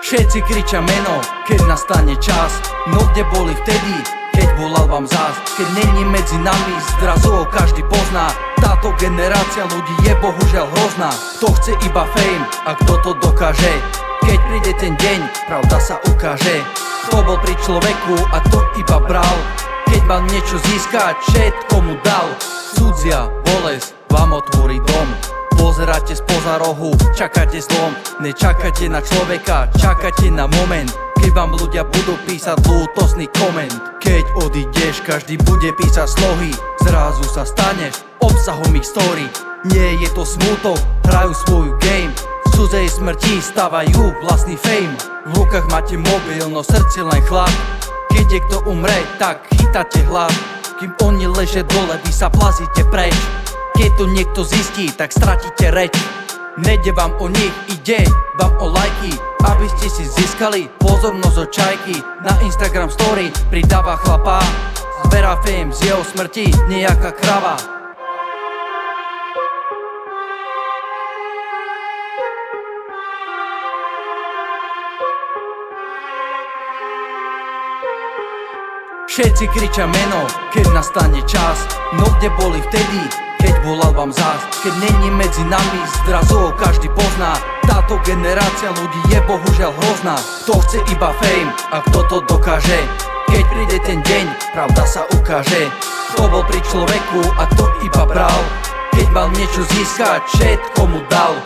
Všetci kričia meno, keď nastane čas. No kde boli vtedy, keď volal vám zás? Keď není medzi nami, zrazu ho každý pozná. Táto generácia ľudí je bohužiaľ hrozná. Kto chce iba fame a kto to dokáže? Keď príde ten deň, pravda sa ukáže. Kto bol pri človeku a kto iba bral? Keď mal niečo získať, všetko mu dal. Cudzia bolesť vám otvorí dom. Pozeráte spoza rohu, čakáte zlom. Nečakáte na človeka, čakáte na moment, keď vám ľudia budú písať lútosný koment. Keď odídeš, každý bude písať slohy. Zrazu sa staneš obsahom ich story. Nie je to smútok, hrajú svoju game. V cudzej smrti stavajú vlastný fame. V rukách máte mobil, no srdce len chlap. Keď niekto umre, tak chytáte hlav. Kým oni ležia dole, vy sa plazíte preč. Keď to niekto zistí, tak stratíte reč. Nejde vám o nich, ide vám o lajky. Aby ste si získali pozornosť od čajky. Na Instagram story pridáva chlapa. Zberá fame z jeho smrti nejaká krava. Všetci kričia meno, keď nastane čas. No kde boli vtedy, keď volal vám zás? Keď není medzi nami, zrazu ho každý pozná. Táto generácia ľudí je bohužiaľ hrozná. Kto chce iba fame a kto to dokáže? Keď príde ten deň, pravda sa ukáže. Kto bol pri človeku a kto iba bral? Keď mal niečo získať, všetko mu dal.